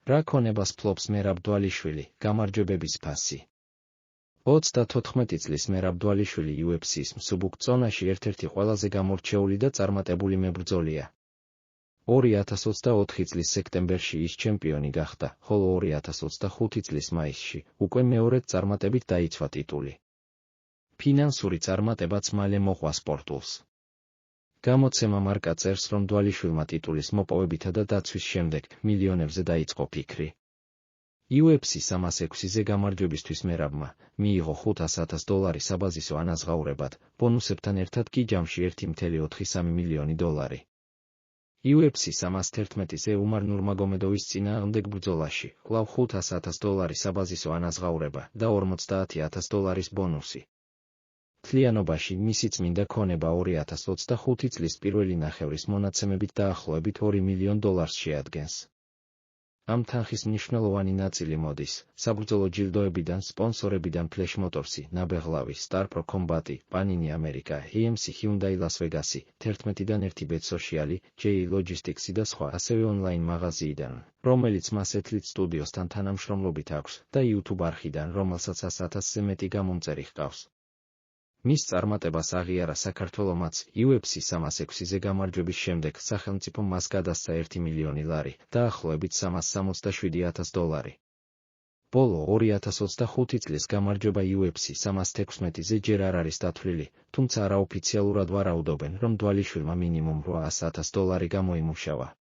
რა ქონებას ფლობს მერაბ დვალიშვილი, გამარჯვებების ფასი. 34 წლის მერაბ დვალიშვილი UFC-ს მსუბუქ წონაში ერთ-ერთი ყველაზე გამორჩეული და წარმატებული მებრძოლია. 2024 წლის სექტემბერში ის ჩემპიონი გახდა, ხოლო 2025 წლის მაისში უკვე მეორედ წარმატებით დაიცვა ტიტული. ფინანსური წარმატებაც მალე მოყვა სპორტულს. გამოცემა მარკა წერს, რომ დვალიშვილმა ტიტულის მოპოვებითა და დაცვის შემდეგ მილიონებზე დაიწყო ფიქრი. UFC 306-ზე გამარჯვებისთვის მერაბმა მიიღო $500,000 საბაზისო ანაზღაურებად, ბონუსებთან ერთად კი ჯამში $1.43 მილიონი. UFC 311-ზე უმარ ნურმაგომედოვის წინააღმდეგ ბრძოლაში კვლავ $500,000 საბაზისო ანაზღაურება და $50,000 ბონუსი. მთლიანობაში მისი წმინდა ქონება 2025 წლის პირველი ნახევრის მონაცემებით დაახლოებით $2 მილიონ შეადგენს. ამ თანხის მნიშვნელოვანი ნაწილი მოდის საბრძოლო ჯილდოებიდან, სპონსორებიდან Flash Motorsი, ნაბეღლავი, Star Pro Combat, Panini America, AMC, Hyundai Las Vegas, 11-დან 1bet Social, JE Logistics და სხვა, ასევე ონლაინ მაღაზიიდან, რომელიც მას Athlete Studios-თან თანამშრომლობით აქვს და YouTube არხიდან, რომელსაც 100,000-ზე მეტი გამომწერი ჰყავს. მის წარმატებას აღიარა საქართველომაც UFC 306-ზე გამარჯვების შემდეგ სახელმწიფომ მას გადასცა $1 მილიონი, დაახლოებით $367,000. ბოლო 2025 წლის გამარჯვება UFC 316-ზე ჯერ არ არის დათვლილი, თუმცა არაოფიციალურად ვარაუდობენ, რომ დვალიშვილმა მინიმუმ $800,000 გამოიმუშავა.